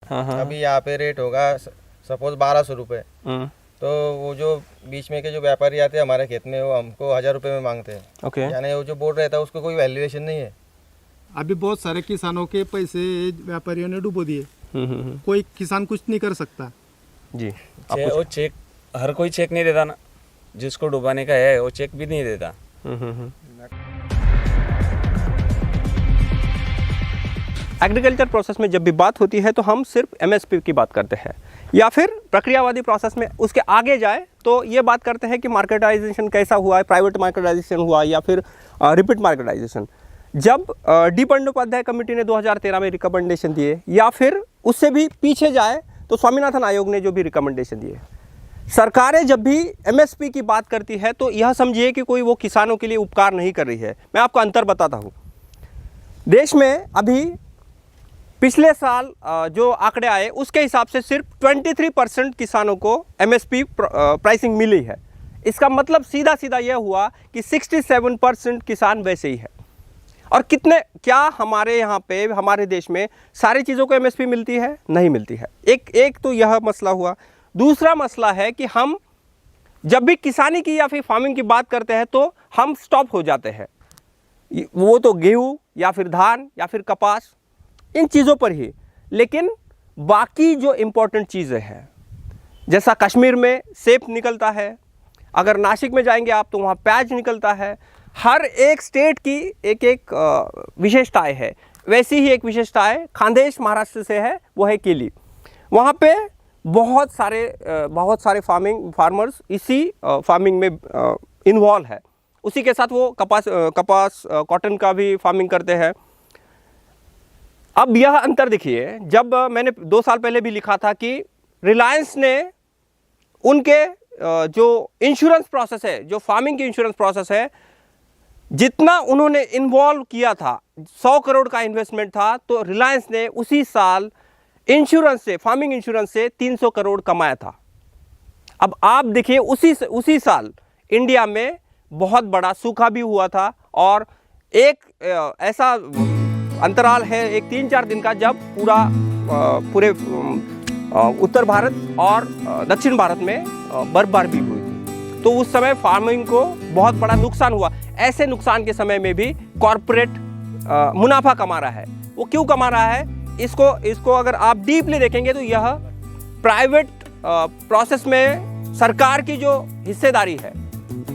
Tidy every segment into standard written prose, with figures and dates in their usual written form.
हाँ। अभी यहाँ पे रेट होगा सपोज 1200 रुपये, तो वो जो बीच में के जो व्यापारी आते हैं हमारे खेत में, वो हमको 1000 रुपये में मांगते हैं। ओके। यानी वो जो बोर्ड रहता है उसको कोई वैल्यूएशन नहीं है। अभी बहुत सारे किसानों के पैसे व्यापारियों ने डुबो दिए। कोई किसान कुछ नहीं कर सकता जी। वो चेक हर कोई चेक नहीं देता ना, जिसको डुबाने का है वो चेक भी नहीं देता। एग्रीकल्चर प्रोसेस में जब भी बात होती है तो हम सिर्फ एमएसपी की बात करते हैं, या फिर प्रक्रियावादी प्रोसेस में उसके आगे जाए तो ये बात करते हैं कि मार्केटाइजेशन कैसा हुआ है, प्राइवेट मार्केटाइजेशन हुआ या फिर रिपीट मार्केटाइजेशन। जब डी बंडोपाध्याय कमेटी ने 2013 में रिकमेंडेशन दिए, या फिर उससे भी पीछे जाए तो स्वामीनाथन आयोग ने जो भी रिकमेंडेशन दिए, सरकारें जब भी एमएसपी की बात करती है तो यह समझिए कि कोई वो किसानों के लिए उपकार नहीं कर रही है। मैं आपको अंतर बताता हूँ। देश में अभी पिछले साल जो आंकड़े आए उसके हिसाब से सिर्फ 23% किसानों को एमएसपी प्राइसिंग मिली है। इसका मतलब सीधा सीधा यह हुआ कि 67% किसान वैसे ही है। और क्या हमारे यहाँ पे हमारे देश में सारी चीज़ों को एमएसपी मिलती है? नहीं मिलती है। एक तो यह मसला हुआ। दूसरा मसला है कि हम जब भी किसानी की या फिर फार्मिंग की बात करते हैं तो हम स्टॉप हो जाते हैं, वो तो गेहूँ या फिर धान या फिर कपास, इन चीज़ों पर ही। लेकिन बाकी जो इम्पोर्टेंट चीज़ें हैं, जैसा कश्मीर में सेब निकलता है, अगर नासिक में जाएंगे आप तो वहाँ प्याज निकलता है। हर एक स्टेट की एक विशेषताएं है। वैसी ही एक विशेषताएं खानदेश महाराष्ट्र से है, वो है केली। वहाँ पे बहुत सारे फार्मर्स इसी फार्मिंग में इन्वॉल्व है। उसी के साथ वो कपास कॉटन का भी फार्मिंग करते हैं। अब यह अंतर देखिए, जब मैंने 2 साल पहले भी लिखा था कि रिलायंस ने उनके जो इंश्योरेंस प्रोसेस है, जो फार्मिंग की इंश्योरेंस प्रोसेस है, जितना उन्होंने इन्वॉल्व किया था, 100 करोड़ का इन्वेस्टमेंट था, तो रिलायंस ने उसी साल इंश्योरेंस से, फार्मिंग इंश्योरेंस से 300 करोड़ कमाया था। अब आप देखिए उसी साल इंडिया में बहुत बड़ा सूखा भी हुआ था, और एक ऐसा अंतराल है, एक 3-4 दिन का, जब पूरे उत्तर भारत और दक्षिण भारत में बर्फबारी भी हुई थी। तो उस समय फार्मिंग को बहुत बड़ा नुकसान हुआ। ऐसे नुकसान के समय में भी कॉरपोरेट मुनाफा कमा रहा है। वो क्यों कमा रहा है? इसको अगर आप डीपली देखेंगे तो यह प्राइवेट प्रोसेस में सरकार की जो हिस्सेदारी है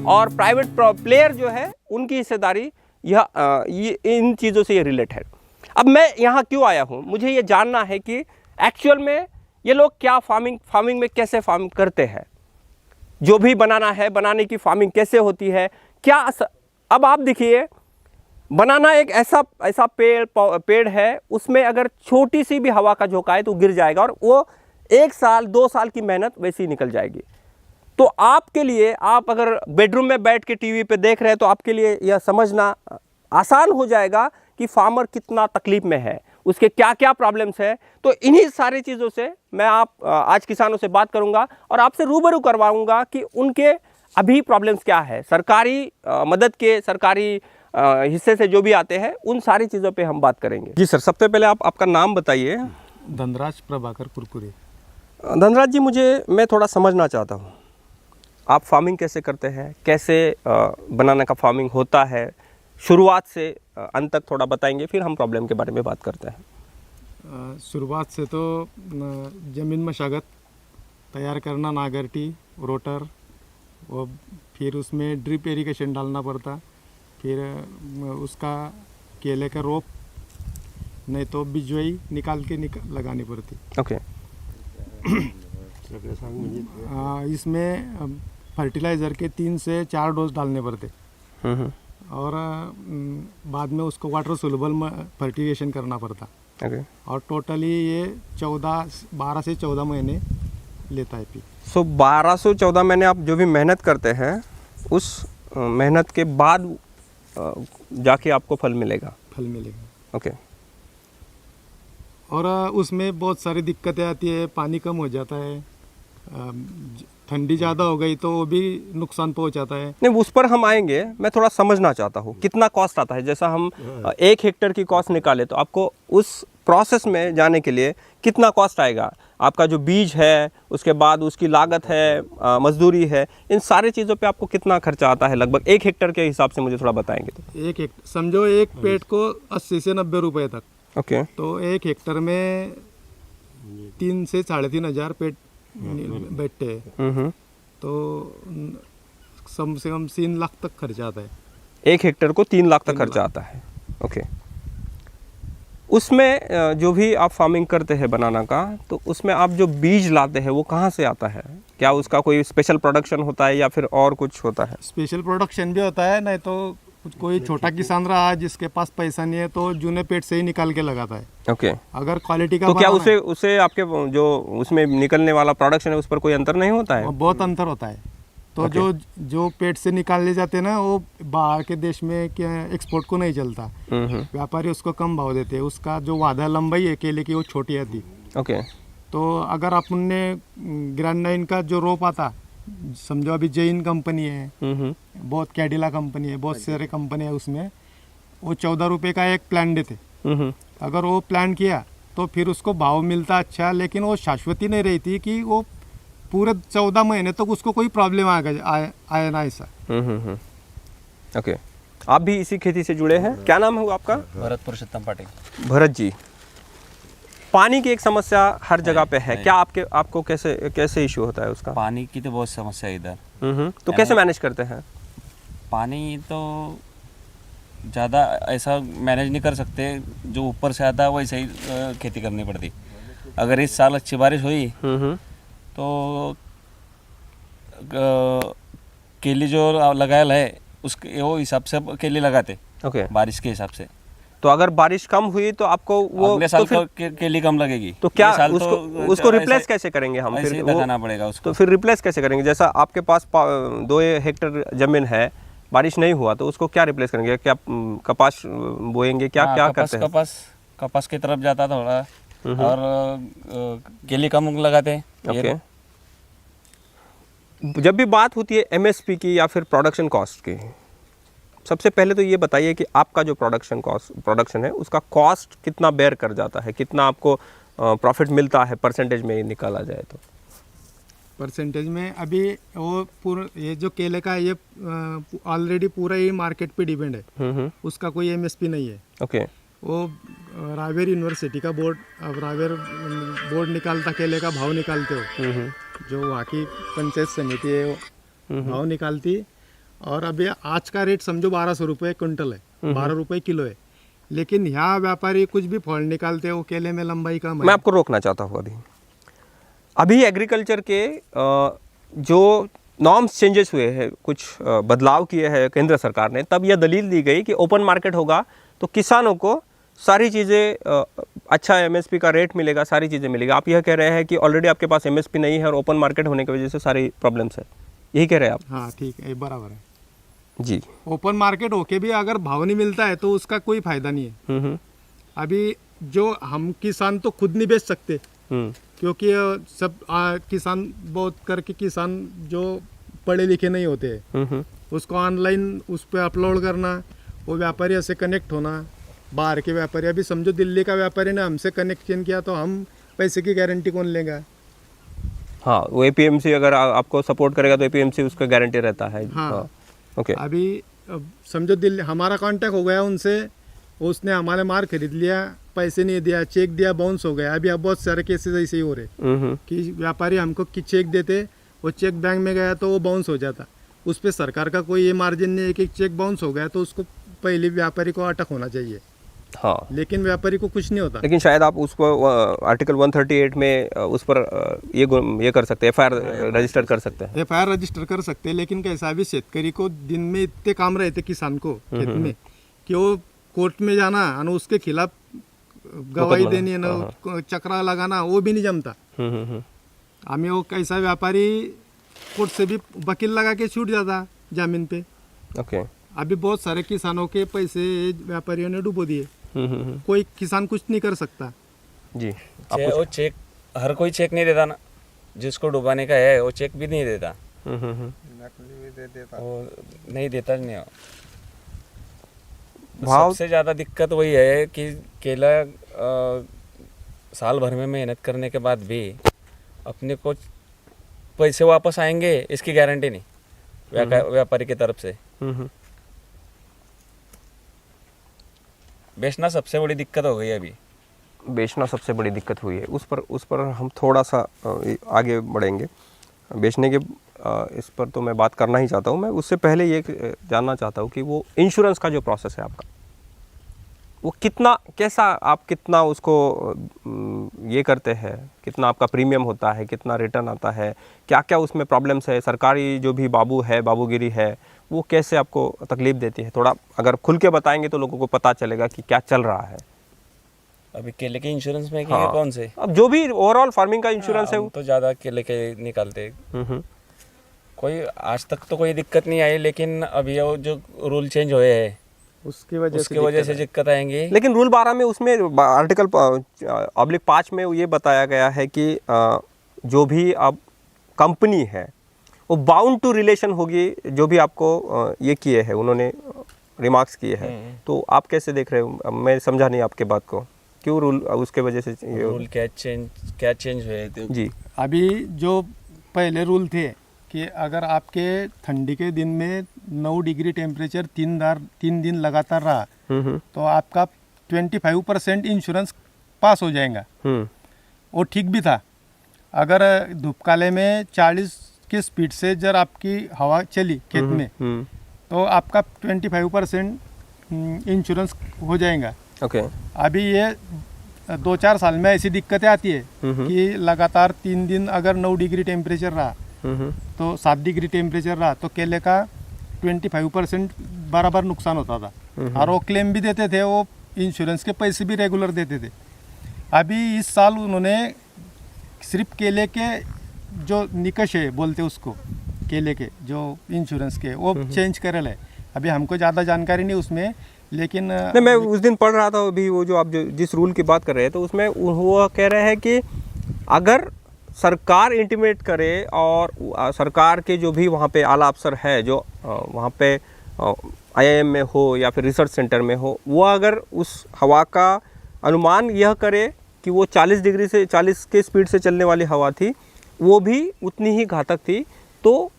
और प्राइवेट प्लेयर जो है उनकी हिस्सेदारी, ये इन चीज़ों से ये रिलेट है। अब मैं यहाँ क्यों आया हूँ? मुझे ये जानना है कि एक्चुअल में ये लोग क्या फार्मिंग में कैसे फार्म करते हैं, जो भी बनाना है, बनाने की फार्मिंग कैसे होती है, क्या अब आप देखिए, बनाना एक ऐसा पेड़ है, उसमें अगर छोटी सी भी हवा का झोंका है तो गिर जाएगा, और वो 1 साल 2 साल की मेहनत वैसे ही निकल जाएगी। तो आपके लिए, आप अगर बेडरूम में बैठ के टीवी पे देख रहे हैं तो आपके लिए यह समझना आसान हो जाएगा कि फार्मर कितना तकलीफ में है, उसके क्या क्या प्रॉब्लम्स है। तो इन्हीं सारी चीज़ों से मैं आज किसानों से बात करूंगा और आपसे रूबरू करवाऊंगा कि उनके अभी प्रॉब्लम्स क्या है। सरकारी मदद के, सरकारी हिस्से से जो भी आते हैं, उन सारी चीज़ों पे हम बात करेंगे। जी सर, सबसे पहले आप आपका नाम बताइए। धनराज प्रभाकर कुरकुरे। धनराज जी, मैं थोड़ा समझना चाहता हूँ, आप फार्मिंग कैसे करते हैं, कैसे बनाना का फार्मिंग होता है, शुरुआत से अंत तक थोड़ा बताएंगे, फिर हम प्रॉब्लम के बारे में बात करते हैं। शुरुआत से तो ज़मीन मशागत तैयार करना, नागरटी, रोटर, और फिर उसमें ड्रिप इरिगेशन डालना पड़ता, फिर उसका केले का रोप, नहीं तो बिजवाई निकाल के लगानी पड़ती। ओके। इसमें फर्टिलाइज़र के 3 से 4 डोज डालने पड़ते, और बाद में उसको वाटर सोल्यूबल फर्टिगेशन करना पड़ता। ओके। और टोटली ये 12 से 14 महीने लेता है। फिर 12 से 14 महीने आप जो भी मेहनत करते हैं, उस मेहनत के बाद जाके आपको फल मिलेगा। ओके। और उसमें बहुत सारी दिक्कतें आती है, पानी कम हो जाता है, ठंडी ज़्यादा हो गई तो वो भी नुकसान पहुंचाता है। नहीं, उस पर हम आएंगे। मैं थोड़ा समझना चाहता हूँ कितना कॉस्ट आता है। जैसा हम 1 हेक्टेयर की कॉस्ट निकाले तो आपको उस प्रोसेस में जाने के लिए कितना कॉस्ट आएगा, आपका जो बीज है, उसके बाद उसकी लागत है, मजदूरी है, इन सारी चीज़ों पे आपको कितना खर्चा आता है लगभग 1 हेक्टर के हिसाब से मुझे थोड़ा बताएंगे तो। एक समझो एक पेड़ को 80 से 90 रुपए तक, ओके। तो 1 हेक्टर में 3 से 3,500 पेड़ बैठते हैं, तो कम से कम 3 लाख तक खर्चा आता है। 1 हेक्टर को 3 लाख तक खर्चा आता है। ओके। उसमें जो भी आप फार्मिंग करते हैं बनाना का, तो उसमें आप जो बीज लाते हैं वो कहाँ से आता है? क्या उसका कोई स्पेशल प्रोडक्शन होता है या फिर और कुछ होता है? स्पेशल प्रोडक्शन भी होता है, नहीं तो कोई छोटा किसान रहा जिसके पास पैसा नहीं है तो जूने पेड़ से ही निकाल के लगाता है। ओके। अगर क्वालिटी का तो क्या बनाना उसे आपके जो उसमें निकलने वाला प्रोडक्शन है उस पर कोई अंतर नहीं होता है? बहुत अंतर होता है। तो जो पेड़ से निकाले जाते हैं ना, वो बाहर के देश में क्या एक्सपोर्ट को नहीं चलता, व्यापारी उसको कम भाव देते हैं। उसका जो वादा लंबाई है केले की वो छोटी आती। ओके। तो अगर अपने ग्रैंड नाइन का जो रोप आता, समझो अभी जैन कंपनी है, बहुत कैडिला कंपनी है, बहुत सारे कंपनी है, उसमें वो 14 रुपये का एक प्लांट देते। अगर वो प्लांट किया तो फिर उसको भाव मिलता अच्छा, लेकिन वो शाश्वती नहीं रहती कि वो पूरे 14 महीने तक उसको कोई प्रॉब्लम आए ना ऐसा। ओके। आप भी इसी खेती से जुड़े हैं, क्या नाम है आपका? भरत पुरुषोत्तम पाटिल। भरत जी, पानी की एक समस्या हर जगह पे है, क्या आपको कैसे इशू होता है उसका? पानी की तो बहुत समस्या है इधर। तो कैसे मैनेज करते हैं? पानी तो ज़्यादा ऐसा मैनेज नहीं कर सकते, जो ऊपर से आता है वैसे ही खेती करनी पड़ती। अगर इस साल अच्छी बारिश हुई तो केली जो लगाया है उसके वो हिसाब से केली लगाते। ओके। बारिश के हिसाब से। तो अगर बारिश कम हुई तो आपको वो अगले साल तो केली कम लगेगी। तो क्या साल उसको रिप्लेस कैसे करेंगे हम? फिर लगाना पड़ेगा उसको। तो फिर रिप्लेस कैसे करेंगे? जैसा आपके पास 2 हेक्टर जमीन है, बारिश नहीं हुआ तो उसको क्या रिप्लेस करेंगे? क्या कपास बोएंगे? क्या करते हैं? कपास की तरफ जाता थोड़ा, और केली कम लगाते हैं। ओके। जब भी बात होती है एमएसपी की या फिर प्रोडक्शन कॉस्ट की, सबसे पहले तो ये बताइए कि आपका जो प्रोडक्शन है उसका कॉस्ट कितना बेयर कर जाता है, कितना आपको प्रॉफिट मिलता है परसेंटेज में निकाला जाए तो? परसेंटेज में अभी वो पूरा ये जो केले का ये ऑलरेडी पूरा ही मार्केट पे डिपेंड है, उसका कोई एमएसपी नहीं है। ओके। वो रावेर यूनिवर्सिटी का बोर्ड, अब रावेर बोर्ड निकालता केले का भाव निकालते हो, जो वहाँ की पंचायत समिति है वो भाव निकालती। और अभी आज का रेट समझो 1200 रुपये क्विंटल है, 12 रुपये किलो है, लेकिन यहाँ व्यापारी कुछ भी फल निकालते हैं, वो केले में लंबाई कम है। मैं आपको रोकना चाहता हूँ। अभी एग्रीकल्चर के जो नॉर्म्स चेंजेस हुए हैं, कुछ बदलाव किए हैं केंद्र सरकार ने, तब यह दलील दी गई कि ओपन मार्केट होगा तो किसानों को सारी चीज़ें अच्छा एमएसपी का रेट मिलेगा, सारी चीज़ें मिलेगी। आप यह कह रहे हैं कि ऑलरेडी आपके पास एमएसपी नहीं है और ओपन मार्केट होने की वजह से सारी प्रॉब्लम्स है, यही कह रहे हैं आप? हाँ ठीक है, बराबर है जी। ओपन मार्केट होके भी अगर भाव नहीं मिलता है तो उसका कोई फायदा नहीं है। अभी जो हम किसान तो खुद नहीं बेच सकते, क्योंकि सब किसान बहुत करके किसान जो पढ़े लिखे नहीं होते हैं, उसको ऑनलाइन उस पर अपलोड करना, वो व्यापारी से कनेक्ट होना, बाहर के व्यापारी। अभी समझो दिल्ली का व्यापारी ने हमसे कनेक्शन किया तो हम पैसे की गारंटी कौन लेगा? हाँ, वो एपीएमसी अगर आपको सपोर्ट करेगा तो एपीएमसी उसका गारंटी रहता है। हाँ। ओके। अभी समझो दिल्ली हमारा कांटेक्ट हो गया उनसे, उसने हमारे माल खरीद लिया, पैसे नहीं दिया, चेक दिया, बाउंस हो गया। अभी अब बहुत सारे केसेस ऐसे ही हो रहे कि व्यापारी हमको चेक देते, वो चेक बैंक में गया तो वो बाउंस हो जाता, उस पर सरकार का कोई ये मार्जिन नहीं है कि चेक बाउंस हो गया तो उसको पहले व्यापारी को अटक होना चाहिए। हाँ, लेकिन व्यापारी को कुछ नहीं होता। लेकिन शायद आप उसको आर्टिकल 138 में उस पर ये कर सकते हैं, एफआईआर रजिस्टर कर सकते हैं। एफआईआर रजिस्टर कर सकते हैं, लेकिन कैसा भी शेतकरी को दिन में इतने काम रहते किसान को खेत में कि वो कोर्ट में जाना और उसके खिलाफ गवाही देनी ना, चक्रा लगाना, वो भी नहीं जमता। हमें वो कैसा व्यापारी कोर्ट से भी वकील लगा के छूट जाता जमीन पे। ओके। अभी बहुत सारे किसानों के पैसे व्यापारियों ने डुबो दिए, कोई किसान कुछ नहीं कर सकता। जी। वो चेक हर कोई चेक नहीं देता ना, जिसको डुबाने का है वो चेक भी नहीं देता। नकली भी दे देता, वो नहीं देता नहीं हो। भाव सबसे ज़्यादा दिक्कत वही है कि केला साल भर में मेहनत करने के बाद भी अपने को पैसे वापस आएंगे इसकी गारंटी नहीं व्यापारी की तरफ से। बेचना सबसे बड़ी दिक्कत हो गई अभी। बेचना सबसे बड़ी दिक्कत हुई है, उस पर हम थोड़ा सा आगे बढ़ेंगे। बेचने के इस पर तो मैं बात करना ही चाहता हूँ। मैं उससे पहले ये जानना चाहता हूँ कि वो इंश्योरेंस का जो प्रोसेस है आपका, वो कितना, कैसा, आप कितना उसको ये करते हैं, कितना आपका प्रीमियम होता है, कितना रिटर्न आता है, क्या क्या उसमें प्रॉब्लम्स है, सरकारी जो भी बाबूगिरी है वो कैसे आपको तकलीफ देती है? थोड़ा अगर खुल के बताएंगे तो लोगों को पता चलेगा कि क्या चल रहा है। अभी केले के इंश्योरेंस में हाँ। कौन से? अब जो भी ओवरऑल फार्मिंग का इंश्योरेंस है हम तो ज़्यादा केले के निकालते। कोई आज तक तो कोई दिक्कत नहीं आई, लेकिन अभी वो जो रूल चेंज हुए हैं उसकी वजह से दिक्कत आएंगी। लेकिन रूल 12 में उसमें आर्टिकल /5 में ये बताया गया है कि जो भी अब कंपनी है वो बाउंड टू रिलेशन होगी, जो भी आपको ये किए हैं, उन्होंने रिमार्क्स किए हैं। तो आप कैसे देख रहे हो? मैं समझा नहीं आपके बात को, क्यों रूल उसके वजह से रूल क्या चेंज हुए जी? अभी जो पहले रूल थे कि अगर आपके ठंडी के दिन में 9 डिग्री टेम्परेचर 3 दिन लगातार रहा तो आपका 25% इंश्योरेंस पास हो जाएगा। वो ठीक भी था। अगर धूपकाले में 40 की स्पीड से जब आपकी हवा चली खेत में तो आपका 25% इंश्योरेंस हो जाएगा। ओके। अभी ये 2-4 साल में ऐसी दिक्कतें आती है कि लगातार 3 दिन अगर 9 डिग्री टेम्परेचर रहा तो 7 डिग्री टेम्परेचर रहा तो केले का 25% बराबर नुकसान होता था। और वो क्लेम भी देते थे, वो इंश्योरेंस के पैसे भी रेगुलर देते थे। अभी इस साल उन्होंने सिर्फ केले के जो निकष है बोलते उसको, केले के जो इंश्योरेंस के, वो चेंज करे है। अभी हमको ज़्यादा जानकारी नहीं उसमें, लेकिन नहीं, मैं उस दिन पढ़ रहा था अभी वो जो आप जिस रूल की बात कर रहे हैं, तो उसमें वो कह रहे हैं कि अगर सरकार इंटीमेट करे और सरकार के जो भी वहाँ पे आला अफसर है, जो वहाँ पे IIM में हो या फिर रिसर्च सेंटर में हो, वो अगर उस हवा का अनुमान यह करे कि वो 40 डिग्री से 40 के स्पीड से चलने वाली हवा थी, वो भी उतनी ही घातक थी, तो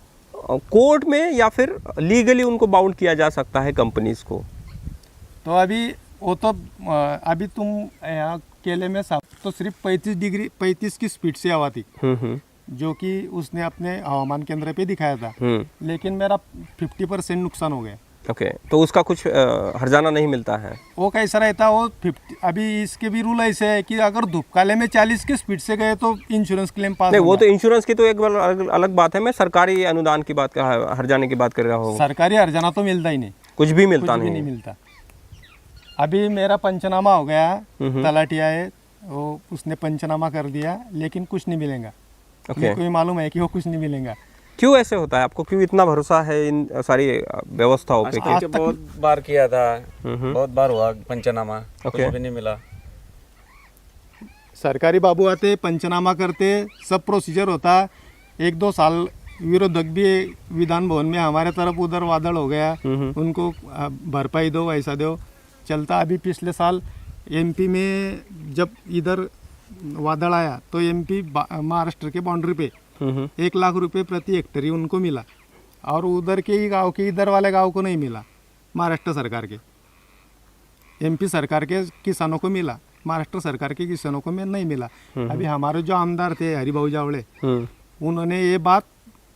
कोर्ट में या फिर लीगली उनको बाउंड किया जा सकता है कंपनीज को। तो अभी वो तो अभी तुम यहाँ केले में तो सिर्फ 35 की स्पीड से हवा थी जो कि उसने अपने हवामान केंद्र पे दिखाया था, लेकिन मेरा 50% नुकसान हो गया। ओके। तो उसका कुछ हर्जाना नहीं मिलता है? वो कैसा रहता, वो 50। अभी इसके भी रूल ऐसे है कि अगर धूपकाले में 40 की स्पीड से गए तो इंश्योरेंस क्लेम पास नहीं, वो तो इंश्योरेंस की तो एक अलग बात है। मैं सरकारी अनुदान की बात कर, हर्जाने की बात कर रहा हूँ। सरकारी हर्जाना तो मिलता ही नहीं, कुछ भी मिलता कुछ भी नहीं मिलता। अभी मेरा पंचनामा हो गया, तलाटिया है वो उसने पंचनामा कर दिया, लेकिन कुछ नहीं मिलेगा। मेरे को मालूम है कि वो कुछ नहीं मिलेगा। क्यों ऐसे होता है? आपको क्यों इतना भरोसा है इन सारी व्यवस्थाओं पे? आज तक बहुत बार किया था, बहुत बार हुआ पंचनामा, कुछ भी नहीं मिला। सरकारी बाबू आते, पंचनामा करते, सब प्रोसीजर होता। 1-2 साल विरोधक भी विधान भवन में हमारे तरफ उधर वादड़ हो गया, उनको भरपाई दो, ऐसा दो, चलता। अभी पिछले साल MP में जब इधर वादड़ आया तो MP महाराष्ट्र के बाउंड्री पे 1 लाख रुपए प्रति हेक्टेयर उनको मिला, और उधर के ही गांव के इधर वाले गांव को नहीं मिला। महाराष्ट्र सरकार के, MP सरकार के किसानों को मिला, महाराष्ट्र सरकार के किसानों को नहीं मिला। अभी हमारे जो आमदार थे हरिभाऊ जावड़े, उन्होंने ये बात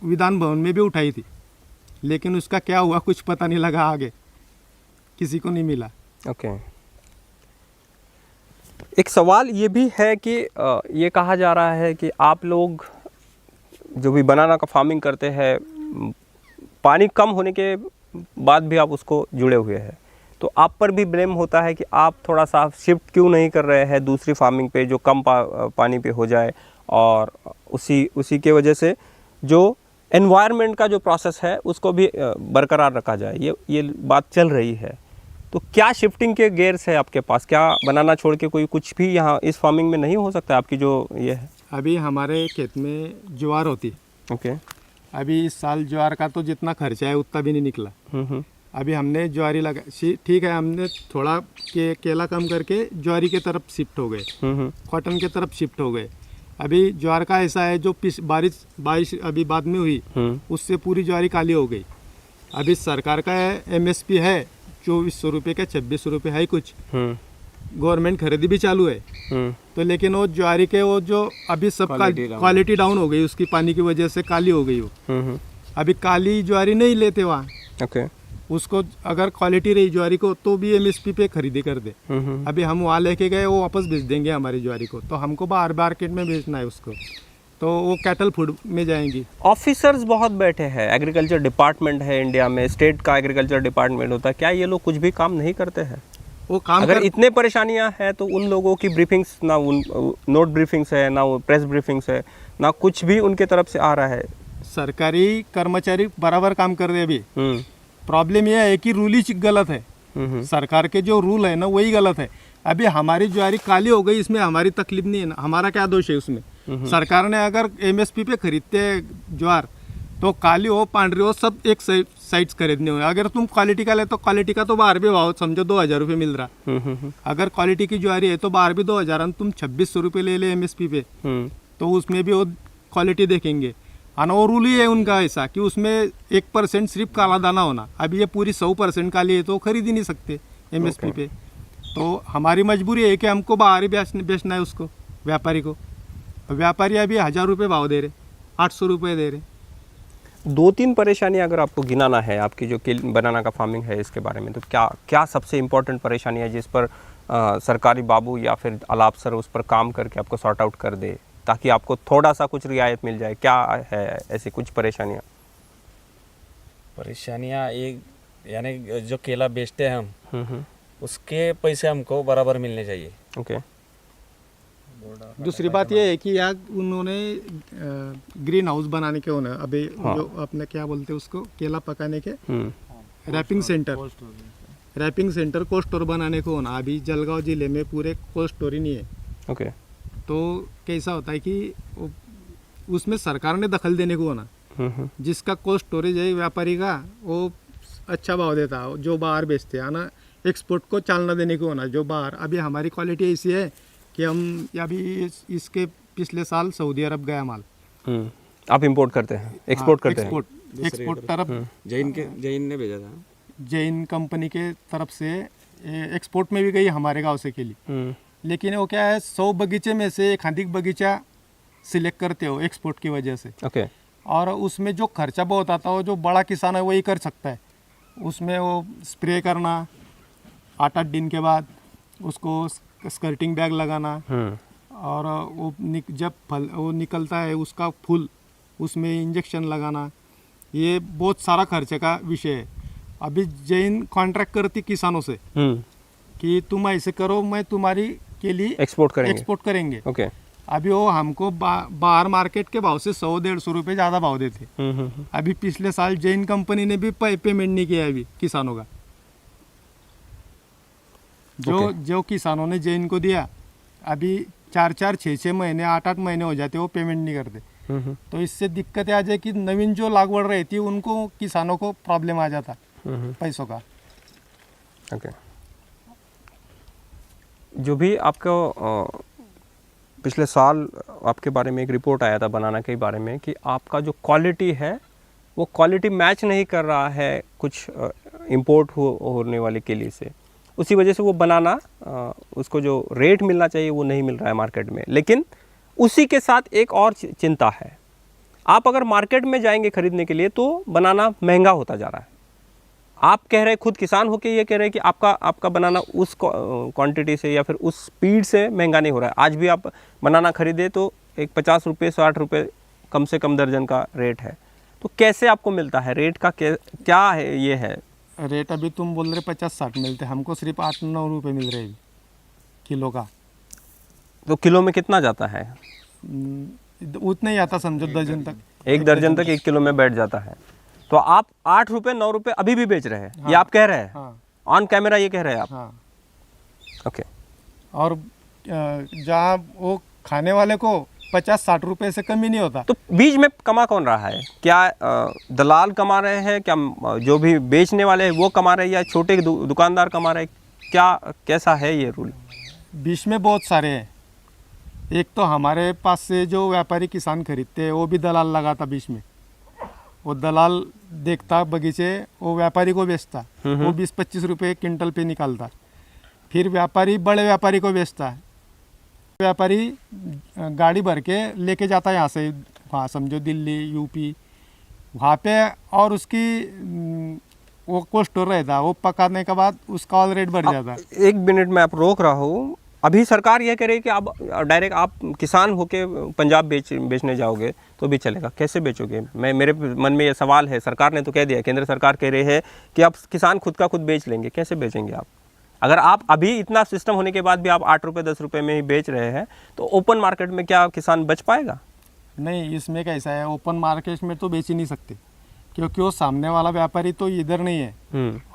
विधान भवन में भी उठाई थी, लेकिन उसका क्या हुआ कुछ पता नहीं लगा, आगे किसी को नहीं मिला। ओके। एक सवाल ये भी है कि ये कहा जा रहा है कि आप लोग जो भी बनाना का फार्मिंग करते हैं, पानी कम होने के बाद भी आप उसको जुड़े हुए हैं, तो आप पर भी ब्लेम होता है कि आप थोड़ा सा शिफ्ट क्यों नहीं कर रहे हैं दूसरी फार्मिंग पे जो कम पानी पे हो जाए, और उसी के वजह से जो एनवायरनमेंट का जो प्रोसेस है उसको भी बरकरार रखा जाए। ये बात चल रही है। तो क्या शिफ्टिंग के गेयर्स है आपके पास? क्या बनाना छोड़ के कोई कुछ भी यहाँ इस फार्मिंग में नहीं हो सकता आपकी जो ये है? अभी हमारे खेत में ज्वार होती। ओके। अभी इस साल ज्वार का तो जितना खर्चा है उतना भी नहीं निकला। अभी हमने ज्वारी लगा ठीक है, हमने थोड़ा केला कम करके ज्वारी की तरफ शिफ्ट हो गए, कॉटन की तरफ शिफ्ट हो गए। अभी ज्वार का ऐसा है जो बारिश अभी बाद में हुई, उससे पूरी ज्वारी काली हो गई। अभी सरकार का MSP है 2400 रुपये का, 2600 रुपये है कुछ, गवर्नमेंट खरीदी भी चालू है। तो लेकिन वो ज्वारी के वो जो अभी सब क्वालिटी डाउन हो गई उसकी, पानी की वजह से काली हो गई वो। अभी काली ज्वारी नहीं लेते वहाँ, ओके, उसको अगर क्वालिटी रही ज्वारी को तो भी MSP पे खरीदी कर दे। अभी हम वहाँ लेके गए, वो वापस बेच देंगे हमारी ज्वारी को, तो हमको बाहर मार्केट में बेचना है उसको, तो वो कैटल फूड में जाएंगी। ऑफिसर्स बहुत बैठे हैं, एग्रीकल्चर डिपार्टमेंट है इंडिया में, स्टेट का एग्रीकल्चर डिपार्टमेंट होता है, क्या ये लोग कुछ भी काम नहीं करते हैं? वो काम अगर इतने परेशानियां हैं तो उन लोगों की ब्रीफिंग्स ना, नोट ब्रीफिंग्स है ना, प्रेस ब्रीफिंग्स है ना, कुछ भी उनके तरफ से आ रहा है। सरकारी कर्मचारी बराबर काम कर रहे अभी। प्रॉब्लम यह है कि रूल ही गलत है, सरकार के जो रूल है ना वही गलत है। अभी हमारी ज्वारी काली हो गई, इसमें हमारी तकलीफ नहीं है ना, हमारा क्या दोष है उसमें? सरकार ने अगर MSP पे खरीदते ज्वार तो काली हो पांडरी हो सब एक साइड्स खरीदने हो। अगर तुम क्वालिटी का ले तो क्वालिटी का तो बाहर भी भाव समझो 2000 रुपये मिल रहा। अगर क्वालिटी की ज्वारी है तो बाहर भी 2000, तुम 2600 रुपये ले ले MSP पे, तो उसमें भी वो क्वालिटी देखेंगे। और वो रूल ही है उनका ऐसा कि उसमें 1% सिर्फ काला दाना होना। अभी ये पूरी 100% काली है तो खरीद ही नहीं सकते MSP पे। तो हमारी मजबूरी है कि हमको बाहर ही बेचना है उसको, व्यापारी को। व्यापारी अभी 1000 रुपये भाव दे रहे, 800 रुपये दे रहे। 2-3 परेशानियां अगर आपको गिनाना है आपकी जो बनाना का फार्मिंग है इसके बारे में, तो क्या क्या सबसे इम्पोर्टेंट परेशानी है जिस पर सरकारी बाबू या फिर अलाप सर उस पर काम करके आपको सॉर्ट आउट कर दे, ताकि आपको थोड़ा सा कुछ रियायत मिल जाए? क्या है ऐसी कुछ परेशानियाँ? एक यानी जो केला बेचते हैं हम, उसके पैसे हमको बराबर मिलने चाहिए। ओके। दूसरी बात यह है कि यार उन्होंने ग्रीन हाउस बनाने के होना, अभी जो अपने क्या बोलते हैं उसको, केला पकाने के रैपिंग सेंटर कोल्ड स्टोर बनाने को होना। अभी जलगांव जिले में पूरे कोल्ड स्टोर ही नहीं है। ओके। तो कैसा होता है कि उसमें सरकार ने दखल देने को होना। जिसका कोल्ड स्टोरेज है व्यापारी का, वो अच्छा भाव देता है, जो बाहर बेचते हैं ना, एक्सपोर्ट को चालना देने को होना। जो बाहर अभी हमारी क्वालिटी ऐसी है कि हम अभी इसके पिछले साल सऊदी अरब गया माल। आप इंपोर्ट करते हैं, एक्सपोर्ट करते हैं? एक्सपोर्ट तरफ जैन ने भेजा था, जैन कंपनी के तरफ से एक्सपोर्ट में भी गई हमारे गांव से केली। लेकिन वो क्या है, 100 बगीचे में से एक अधिक बगीचा सिलेक्ट करते हो एक्सपोर्ट की वजह से। ओके। और उसमें जो खर्चा बहुत आता है, जो बड़ा किसान है वही कर सकता है। उसमें वो स्प्रे करना 8-8 दिन के बाद, उसको स्कर्टिंग बैग लगाना, और वो जब फल वो निकलता है उसका फूल, उसमें इंजेक्शन लगाना, ये बहुत सारा खर्चे का विषय है। अभी जैन कॉन्ट्रैक्ट करती किसानों से कि तुम ऐसे करो, मैं तुम्हारी के लिए एक्सपोर्ट करेंगे। ओके। अभी वो हमको बाहर मार्केट के भाव से 100-150 रुपये ज़्यादा भाव देते। अभी पिछले साल जैन कंपनी ने भी पेमेंट नहीं किया अभी किसानों का। जो किसानों ने जैन को दिया, अभी 4-4, 6-6 महीने, 8-8 महीने हो जाते, वो पेमेंट नहीं करते। तो इससे दिक्कत आ जाए कि नवीन जो लागवड़ रहती है उनको, किसानों को प्रॉब्लम आ जाता पैसों का। ओके। जो भी आपको पिछले साल आपके बारे में एक रिपोर्ट आया था बनाना के बारे में कि आपका जो क्वालिटी है वो क्वालिटी मैच नहीं कर रहा है कुछ इंपोर्ट होने वाले केले से, उसी वजह से वो बनाना उसको जो रेट मिलना चाहिए वो नहीं मिल रहा है मार्केट में। लेकिन उसी के साथ एक और चिंता है, आप अगर मार्केट में जाएंगे खरीदने के लिए तो बनाना महंगा होता जा रहा है। आप कह रहे, खुद किसान होके ये कह रहे हैं कि आपका बनाना उस क्वांटिटी से या फिर उस स्पीड से महंगा नहीं हो रहा है। आज भी आप बनाना खरीदे तो एक 50 रुपये 60 रुपये कम से कम दर्जन का रेट है। तो कैसे आपको मिलता है रेट का, क्या है ये है रेट? अभी तुम बोल रहे 50-60 मिलते, हमको सिर्फ 8-9 रुपये मिल रहे हैं किलो का। तो किलो में कितना जाता है? उतना ही आता समझो दर्जन तक, एक दर्जन तक 1 किलो में बैठ जाता है। तो आप 8 रुपये 9 रुपये अभी भी बेच रहे हैं? हाँ। ये आप कह रहे हैं ऑन कैमरा, ये कह रहे हैं आप? हाँ। ओके। और जहाँ वो खाने वाले को 50-60 रुपए से कमी नहीं होता। तो बीच में कमा कौन रहा है? क्या दलाल कमा रहे हैं, क्या जो भी बेचने वाले हैं वो कमा रहे हैं, या छोटे दुकानदार कमा रहे हैं? क्या कैसा है ये रूल? बीच में बहुत सारे हैं। एक तो हमारे पास से जो व्यापारी किसान खरीदते हैं वो भी दलाल लगाता बीच में। वो दलाल देखता बगीचे, वो व्यापारी को बेचता, वो 20-25 रुपये क्विंटल पे निकालता। फिर व्यापारी बड़े व्यापारी को बेचता है। व्यापारी गाड़ी भर के लेके जाता है यहाँ से, वहाँ समझो दिल्ली, यूपी, वहाँ पे, और उसकी वो कोल्ड स्टोर रहता है, वो पकाने के बाद उसका और रेट बढ़ जाता है। 1 मिनट में आप रोक रहा हूँ। अभी सरकार यह कह रही है कि अब डायरेक्ट आप किसान होके पंजाब बेचने जाओगे तो भी चलेगा। कैसे बेचोगे? मेरे मन में ये सवाल है। सरकार ने तो कह दिया, केंद्र सरकार कह रही है कि अब किसान खुद का खुद बेच लेंगे। कैसे बेचेंगे आप? अगर आप अभी इतना सिस्टम होने के बाद भी आप 8 रुपये 10 रुपये में ही बेच रहे हैं तो ओपन मार्केट में क्या किसान बच पाएगा? नहीं, इसमें कैसा है, ओपन मार्केट में तो बेच ही नहीं सकते, क्योंकि वो सामने वाला व्यापारी तो इधर नहीं है,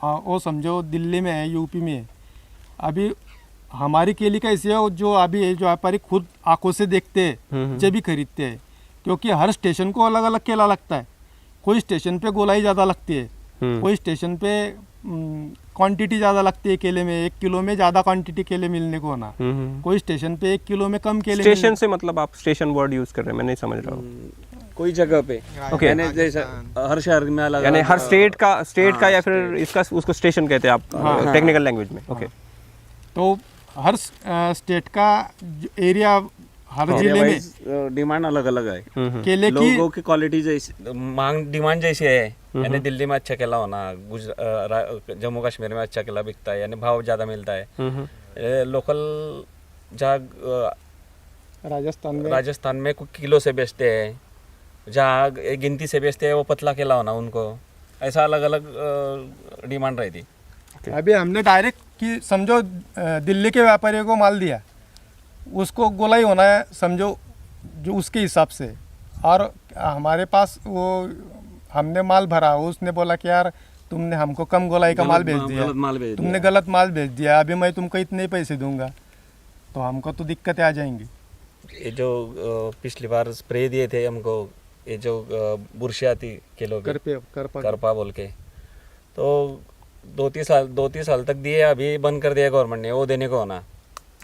वो समझो दिल्ली में है, यूपी में है। अभी हमारी केली कैसी है, जो अभी जो व्यापारी खुद आंखों से देखते हैं जब भी खरीदते हैं, क्योंकि हर स्टेशन को अलग अलग केला लगता है। कोई स्टेशन पे गोलाई ज़्यादा लगती है, कोई स्टेशन पे क्वांटिटी ज़्यादा लगती है केले में, 1 किलो में ज़्यादा क्वांटिटी केले मिलने को होना, कोई स्टेशन पे 1 किलो में कम केले। स्टेशन से मतलब आप स्टेशन वर्ड यूज़ कर रहे हैं, मैं नहीं समझ रहा हूँ। कोई जगह पे ओके, यानी जैसे हर शहर में अलग, यानी हर स्टेट का या फिर इसका उसको स्टेशन कहते हैं आप टेक्निकल लैंग्वेज में। ओके, तो हर स्टेट का एरिया, हर जिले में डिमांड अलग अलग है। केले की लोगों की क्वालिटी जैसी, मांग डिमांड जैसी है। यानी दिल्ली में अच्छा केला होना, जम्मू कश्मीर में अच्छा केला बिकता है, यानी भाव ज़्यादा मिलता है। लोकल जहाँ राजस्थान में कुछ किलो से बेचते हैं, जहाँ गिनती से बेचते हैं वो पतला केला होना उनको, ऐसा अलग अलग डिमांड रहती। अभी हमने डायरेक्ट कि समझो दिल्ली के व्यापारी को माल दिया, उसको गोलाई होना है समझो जो उसके हिसाब से, और हमारे पास वो हमने माल भरा, उसने बोला कि यार तुमने हमको कम गोलाई का माल भेज दिया, तुमने गलत माल भेज दिया, अभी मैं तुमको इतने पैसे दूंगा, तो हमको तो दिक्कतें आ जाएंगी। ये जो पिछली बार स्प्रे दिए थे हमको, ये जो बुरशी आती किलो करपा बोल के, तो 2-3 साल तक दिए, अभी बंद कर दिया गवर्नमेंट ने वो देने को होना।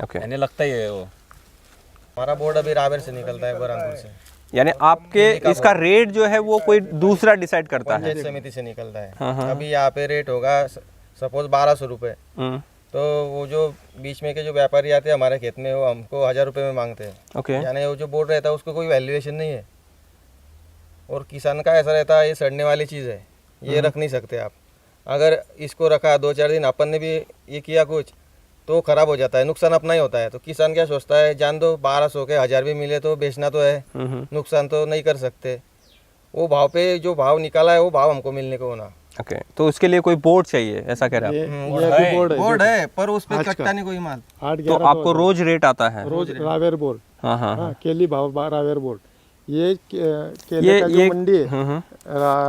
ओके, यानी लगता ही है वो। हमारा बोर्ड अभी रावेर से निकलता है, बरहानपुर से। यानी आपके इसका रेट जो है वो कोई दूसरा डिसाइड करता है? पंचायत समिति से निकलता है। अभी यहाँ पे रेट होगा सपोज 1200 रुपये, तो वो जो बीच में के जो व्यापारी आते हैं हमारे खेत में, वो हमको 1000 रुपये में मांगते हैं। ओके, यानी वो जो बोर्ड रहता है उसको कोई वैल्यूएशन नहीं है। और किसान का ऐसा रहता है, ये सड़ने वाली चीज़ है, ये रख नहीं सकते आप। अगर इसको रखा 2-4 दिन, अपन ने भी ये किया कुछ, तो ख़राब हो जाता है, नुकसान अपना ही होता है। तो किसान क्या सोचता है, जान दो 1200 के 1000 भी मिले तो बेचना तो है, नुकसान तो नहीं कर सकते। वो भाव पे जो भाव निकाला है वो भाव हमको मिलने को होना। ओके, तो उसके लिए कोई बोर्ड चाहिए, ऐसा कह रहे हैं आप? बोर्ड है पर उस पे कटता नहीं कोई माल। तो आपको रोज रेट आता है? रोज रावेर बोर्ड, हाँ हाँ, केली भाव रावेर बोर्ड, ये केले का जो मंडी है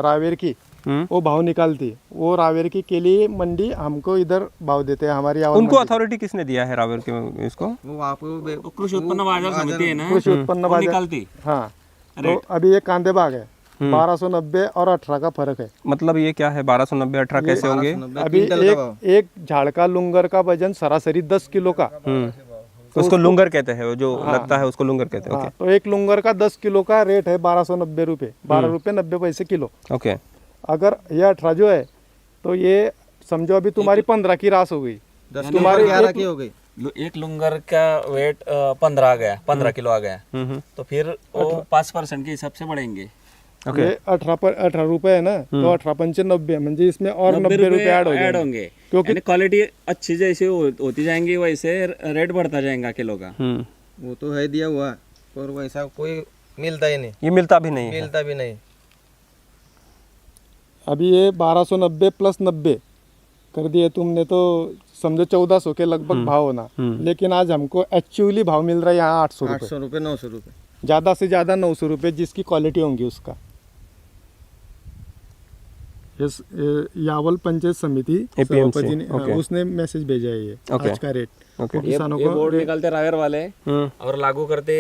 रावेर की, वो भाव निकालती है। वो रावेर की केली मंडी हमको इधर भाव देते हैं, हमारी उनको अथॉरिटी किसने दिया है रावेर के इसको? वो आपको कृषि उत्पन्न बाजार समिति है ना, कृषि उत्पन्न बाजार निकालती। हाँ, तो अभी ये कांदे बाग है, 1290 और 18 का फर्क है। मतलब ये क्या है 1290 18 कैसे होंगे? अभी एक झाड़ का लुंगर का वजन सरासरी 10 किलो का, उसको लुंगर कहते हैं, वो जो लगता है उसको लुंगर कहते हैं। हाँ, तो एक लुंगर का 10 किलो का रेट है 1290 रुपये, 12 रुपये 90 पैसे किलो। ओके, अगर ये 18 जो है तो ये समझो अभी तुम्हारी 15 की रास हो गई, 10 तुम्हारी 11 की हो गई। एक लुंगर का वेट 15 आ गया, 15 किलो आ गया, तो फिर वो 5% के हिसाब से बढ़ेंगे। ओके, ये 18 रुपये है ना, तो 18 पंचे 90, म्हणजे इसमें और 90 रुपये ऐड होंगे, क्योंकि क्वालिटी अच्छी जैसे होती जाएंगी वैसे रेट बढ़ता जाएगा किलो का। वो तो है दिया हुआ, पर वैसा कोई मिलता ही नहीं, ये मिलता भी नहीं है। मिलता भी नहीं। अभी ये 1290 प्लस 90 कर दिए तुमने, तो समझो 1400 के लगभग भाव होना, लेकिन आज हमको एक्चुअली भाव मिल रहा है यहाँ 800 रुपये, 800 रुपये 900 रुपये, ज़्यादा से ज़्यादा 900 रुपये जिसकी क्वालिटी होंगी उसका। यावल पंचायत समिति APMC, सभापति ने उसने मैसेज भेजा है ये आज का रेट। ओके किसानों ये को बोर्ड निकालते रावेर वाले और लागू करते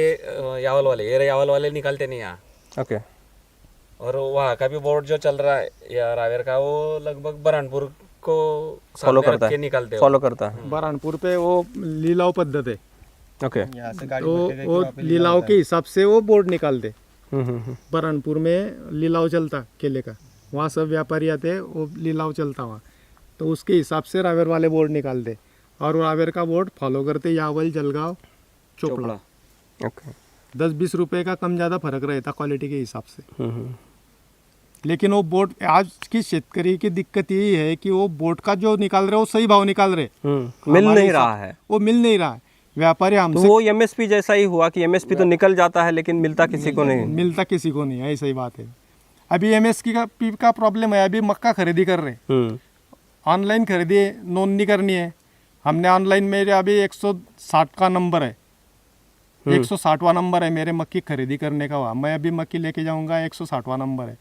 यावल वाले, ये यावल वाले निकालते नहीं यहाँ। ओके और वहाँ का भी बोर्ड जो चल रहा है या रावेर का, वो लगभग बरहानपुर को फॉलो सामने रख करता के है, निकालते हो। फॉलो करता है। बरहानपुर पे वो लीलाव पद्धत है, ओके यहाँ से गाड़ी तो भटकेगा कि वो वहाँ पे लीलाव के हिसाब से वो बोर्ड निकालते। हम्म। बरहानपुर में लीलाव चलता केले का, वहाँ सब व्यापारी आते हैं, वो लीलाव चलता वहाँ, तो उसके हिसाब से रावेर वाले बोर्ड निकालते और रावेर का बोर्ड फॉलो करते। यावल, जलगांव, चोपड़ा। ओके 10-20 रुपए का कम ज़्यादा फर्क रहता क्वालिटी के हिसाब से। हम्म। लेकिन वो बोर्ड, आज की शेतकरी की दिक्कत यही है कि वो बोर्ड का जो निकाल रहे वो सही भाव निकाल रहे, मिल हमारे नहीं हिसाब- रहा है। वो मिल नहीं रहा है। व्यापारी तो हमसे वो एमएसपी जैसा ही हुआ कि एमएसपी तो निकल जाता है लेकिन मिलता किसी को नहीं। मिलता किसी को नहीं है, ऐसी बात है। अभी MSP का प्रॉब्लम है। अभी मक्का खरीदी कर रहे, हम्म। ऑनलाइन खरीदी नोंदनी करनी है। हमने ऑनलाइन, मेरे अभी 160 का नंबर है, 160वां नंबर है मेरे मक्की खरीदी करने का हुआ। मैं अभी मक्की लेके जाऊंगा, 160वां नंबर है।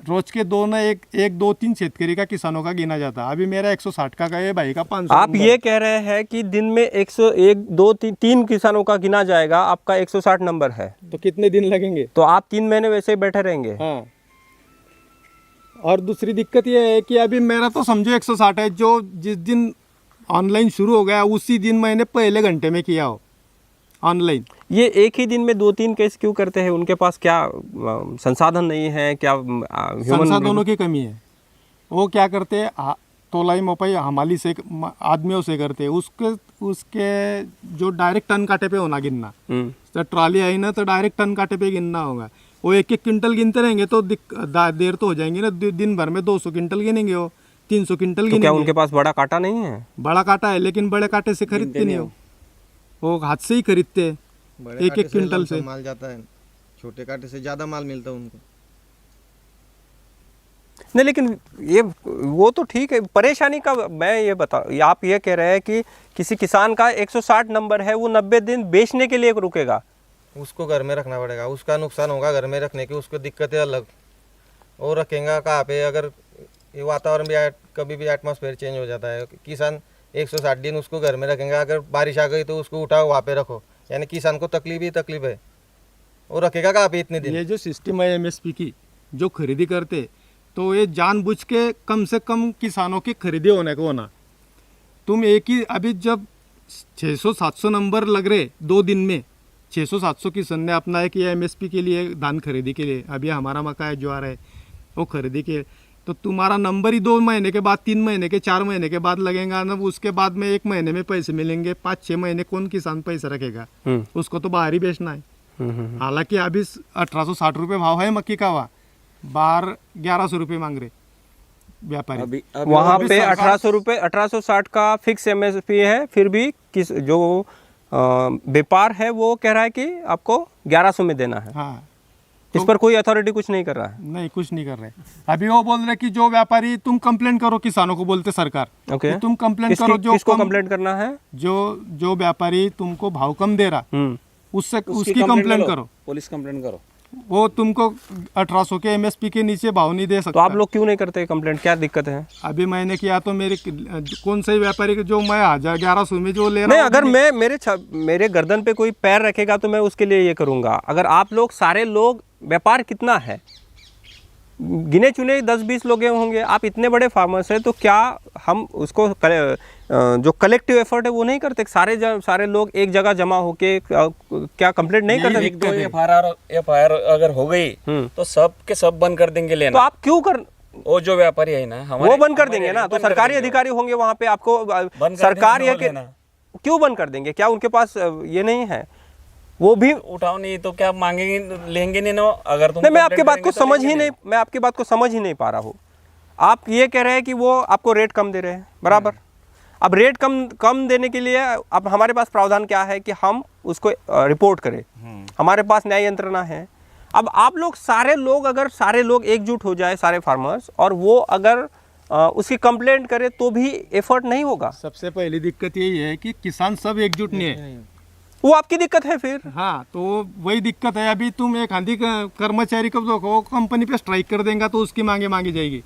रोज के दो न एक 2-3 शेतकरी का, किसानों का गिना जाता। अभी मेरा 160 का है, भाई का 500। आप ये कह रहे हैं कि दिन में 101, 2, 3 किसानों का गिना जाएगा, आपका 160 नंबर है, तो कितने दिन लगेंगे? तो आप 3 महीने वैसे ही बैठे रहेंगे। हाँ। और दूसरी दिक्कत ये है कि अभी मेरा तो समझो 160 है, जो जिस दिन ऑनलाइन शुरू हो गया उसी दिन मैंने पहले घंटे में किया हो ऑनलाइन। ये एक ही दिन में 2-3 केस क्यों करते हैं? उनके पास क्या संसाधन नहीं है क्या? संसाधनों की कमी है। वो क्या करते हैं, तोलाई मोपाई हमाली से आदमियों से करते हैं। उसके जो डायरेक्ट टन काटे पे होना गिनना, तो ट्रॉली आई ना तो डायरेक्ट टन काटे पे गिनना होगा। वो 1-1 क्विंटल गिनते रहेंगे तो देर तो हो जाएंगी ना। दिन भर में 200 क्विंटल गिनेंगे, वो 300 क्विंटल तो क्या गिनेंगे। उनके पास बड़ा काटा नहीं है? बड़ा काटा है, लेकिन बड़े काटे से खरीदते नहीं हो, वो हाथ से ही खरीदते हैं, बड़े 1-1 कांटे से क्विंटल लमसम से। माल जाता है, छोटे कांटे से ज़्यादा माल मिलता है उनको। नहीं लेकिन ये वो तो ठीक है, परेशानी का मैं ये बता, आप ये कह रहे हैं कि किसी किसान का 160 नंबर है, वो 90 दिन बेचने के लिए रुकेगा, उसको घर में रखना पड़ेगा। उसका नुकसान होगा घर में रखने की, उसको दिक्कतें अलग। और रखेगा कहाँ पे? अगर ये वातावरण भी कभी भी एटमॉस्फेयर चेंज हो जाता है, किसान 160 दिन उसको घर में रखेंगे। अगर बारिश आ गई तो उसको उठाओ वहाँ पे रखो, यानी किसान को तकलीफ ही तकलीफ है। वो रखेगा कहाँ पे इतने दिन? ये जो सिस्टम है MSP की, जो खरीदी करते, तो ये जानबूझ के कम से कम किसानों की खरीदी होने को होना। तुम एक ही, अभी जब 600-700 नंबर लग रहे 2 दिन में, 600-700 किसान ने अपना एक ये MSP के लिए धान खरीदी के लिए, अभी हमारा मक्का है, ज्वार है, वो खरीदी के, तो तुम्हारा नंबर ही 2 महीने के बाद, 3 महीने के, 4 महीने के बाद लगेगा ना। उसके बाद में 1 महीने में पैसे मिलेंगे, 5-6 महीने कौन किसान पैसा रखेगा? उसको तो बाहर ही बेचना है। हालांकि अभी 1860 रुपये भाव है मक्की का, वहाँ बाहर 1100 रुपये मांग रहे व्यापारी। वहाँ अभी पे सरकार- 1800 रुपये, 1860 का फिक्स MSP है, फिर भी किस जो व्यापार है वो कह रहा है कि आपको 1100 में देना है। हाँ, इस पर कोई अथॉरिटी कुछ नहीं कर रहा है। नहीं, कुछ नहीं कर रहे। अभी वो बोल रहे कि जो व्यापारी, तुम कंप्लेंट करो, किसानों को बोलते सरकार, ओके, कि तुम कंप्लेंट करो। जो किसको कंप्लेंट करना है? जो व्यापारी तुमको भाव कम दे रहा, उसकी कंप्लेंट कंप्लेंट करो। पुलिस कंप्लेंट करो। वो तुमको 1800 के MSP के नीचे भाव नहीं दे तो सकता। आप लोग क्यों नहीं करते कंप्लेंट? क्या दिक्कत है? अभी मैंने किया तो मेरे कौन से व्यापारी के जो मैं 1100 में जो ले रहा नहीं, हूँ, अगर मैं मेरे गर्दन पे कोई पैर रखेगा तो मैं उसके लिए ये करूँगा। अगर आप लोग सारे लोग, व्यापार कितना है, गिने चुने 10-20 लोग होंगे, आप इतने बड़े फार्मर्स हैं, तो क्या हम उसको जो कलेक्टिव एफर्ट है वो नहीं करते? सारे लोग एक जगह जमा होके क्या कंप्लेंट नहीं करते? एक दो FIR अगर हो गई तो सब के सब बंद कर देंगे तो लेना। आप क्यों कर, वो जो व्यापारी है ना, वो बंद कर देंगे ना, तो सरकारी अधिकारी होंगे वहाँ पे, आपको सरकार ये क्यों बंद कर देंगे? क्या उनके पास ये नहीं है? वो भी उठाओ नहीं तो क्या मांगेंगे, लेंगे नहीं ना। अगर तुम नहीं, मैं आपकी complaint बात को करेंगे तो समझ लेंगे ही नहीं, मैं आपकी बात को समझ ही नहीं पा रहा हूँ। आप ये कह रहे हैं कि वो आपको रेट कम दे रहे हैं, बराबर। अब रेट कम देने के लिए अब हमारे पास प्रावधान क्या है कि हम उसको रिपोर्ट करें, हमारे पास न्याय यंत्रणा है। अब आप लोग अगर सारे लोग एकजुट हो जाए, सारे फार्मर्स, और वो अगर उसकी कंप्लेंट करे तो भी एफर्ट नहीं होगा। सबसे पहली दिक्कत यही है कि किसान सब एकजुट नहीं है। वो आपकी दिक्कत है फिर। हाँ, तो वही दिक्कत है। अभी तुम एक आंधी कर्मचारी को वो कंपनी पे स्ट्राइक कर देगा तो उसकी मांगी जाएगी।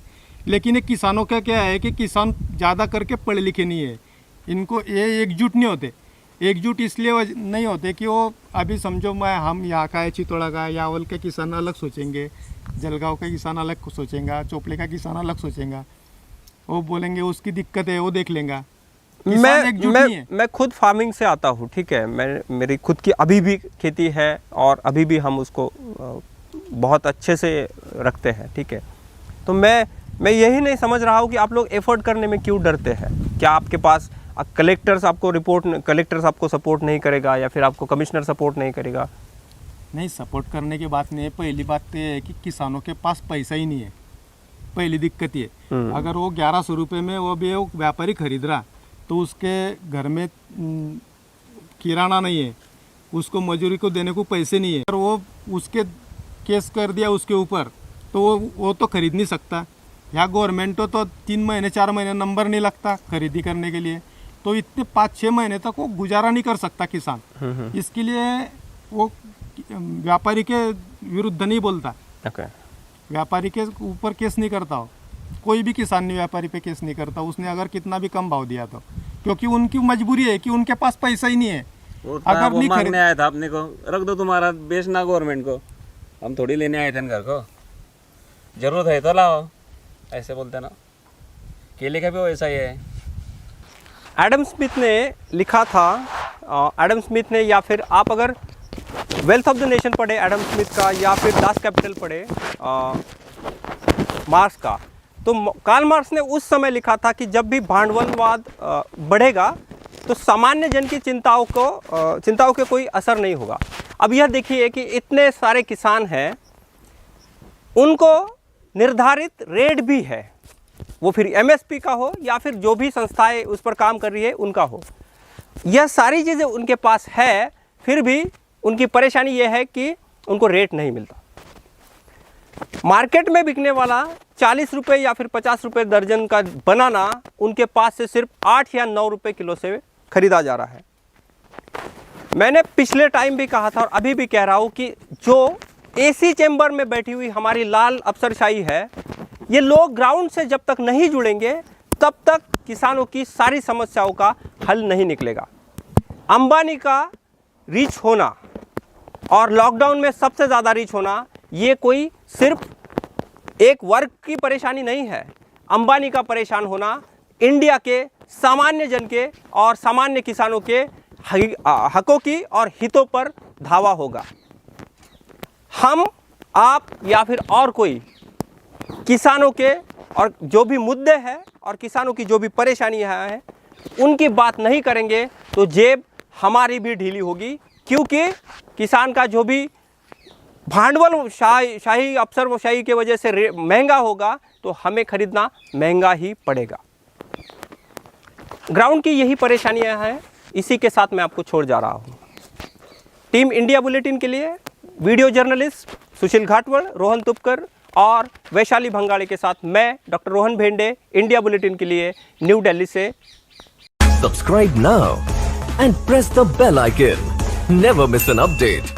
लेकिन ये किसानों का क्या है कि किसान ज़्यादा करके पढ़े लिखे नहीं है, इनको ये एकजुट नहीं होते। एकजुट इसलिए नहीं होते कि वो अभी समझो हम यहाँ का है, चितौड़ा का है, यावल के किसान अलग सोचेंगे, जलगांव का किसान अलग सोचेगा, चोपले का किसान अलग सोचेगा, वो बोलेंगे उसकी दिक्कत है वो देख लेंगा। किसान एकजुट नहीं है। मैं खुद फार्मिंग से आता हूँ, ठीक है, मेरी खुद की अभी भी खेती है और अभी भी हम उसको बहुत अच्छे से रखते हैं, ठीक है। तो मैं यही नहीं समझ रहा हूँ कि आप लोग एफर्ट करने में क्यों डरते हैं। क्या आपके पास कलेक्टर्स आपको सपोर्ट नहीं करेगा या फिर आपको कमिश्नर सपोर्ट नहीं करेगा? नहीं, सपोर्ट करने की बात नहीं है। पहली बात तो ये है कि किसानों के पास पैसा ही नहीं है, पहली दिक्कत ये। अगर वो 1100 रुपये में वो भी वो व्यापारी खरीद रहा तो उसके घर में किराना नहीं है, उसको मजदूरी को देने को पैसे नहीं है, और वो उसके केस कर दिया उसके ऊपर तो वो तो खरीद नहीं सकता। यहाँ गवर्नमेंट तो 3 महीने 4 महीने नंबर नहीं लगता खरीदी करने के लिए, तो इतने 5-6 महीने तक वो गुजारा नहीं कर सकता किसान। इसके लिए वो व्यापारी के विरुद्ध नहीं बोलता, व्यापारी के ऊपर केस नहीं करता हो। कोई भी किसान नहीं व्यापारी पे केस नहीं करता, उसने अगर कितना भी कम भाव दिया तो, क्योंकि उनकी मजबूरी है कि उनके पास पैसा ही नहीं है। अगर नहीं मांगने आया था अपने को, रख दो तुम्हारा, बेचना गवर्नमेंट को, हम थोड़ी लेने आए थे घर को, जरूरत है तो लाओ, ऐसे बोलते ना। केले का भी वैसा ही है। एडम स्मिथ ने लिखा था, एडम स्मिथ ने, या फिर आप अगर वेल्थ ऑफ द नेशन पढ़े एडम स्मिथ का, या फिर दास कैपिटल पढ़े मार्क्स का, तो कार्ल मार्क्स ने उस समय लिखा था कि जब भी भांडवलवाद बढ़ेगा तो सामान्य जन की चिंताओं के कोई असर नहीं होगा। अब यह देखिए कि इतने सारे किसान हैं, उनको निर्धारित रेट भी है, वो फिर एमएसपी का हो या फिर जो भी संस्थाएं उस पर काम कर रही है उनका हो, यह सारी चीज़ें उनके पास है, फिर भी उनकी परेशानी यह है कि उनको रेट नहीं मिलता। मार्केट में बिकने वाला 40 रुपये या फिर 50 रुपये दर्जन का बनाना उनके पास से सिर्फ 8 या 9 रुपये किलो से खरीदा जा रहा है। मैंने पिछले टाइम भी कहा था और अभी भी कह रहा हूँ कि जो एसी चेंबर में बैठी हुई हमारी लाल अफसरशाही है, ये लोग ग्राउंड से जब तक नहीं जुड़ेंगे तब तक किसानों की सारी समस्याओं का हल नहीं निकलेगा। अंबानी का रीच होना और लॉकडाउन में सबसे ज़्यादा रीच होना, ये कोई सिर्फ एक वर्ग की परेशानी नहीं है। अंबानी का परेशान होना इंडिया के सामान्य जन के और सामान्य किसानों के हकों की और हितों पर धावा होगा। हम, आप या फिर और कोई किसानों के और जो भी मुद्दे हैं और किसानों की जो भी परेशानियां हैं उनकी बात नहीं करेंगे तो जेब हमारी भी ढीली होगी, क्योंकि किसान का जो भी भांडवल शाही अफसरशाही के वजह से महंगा होगा तो हमें खरीदना महंगा ही पड़ेगा। ग्राउंड की यही परेशानियां हैं, इसी के साथ मैं आपको छोड़ जा रहा हूँ। टीम इंडिया बुलेटिन के लिए वीडियो जर्नलिस्ट सुशील घाटवड़, रोहन तुपकर और वैशाली भंगाड़ी के साथ मैं डॉक्टर रोहन भेंडे, इंडिया बुलेटिन के लिए न्यू दिल्ली से। Subscribe now and press the bell icon. Never miss an update.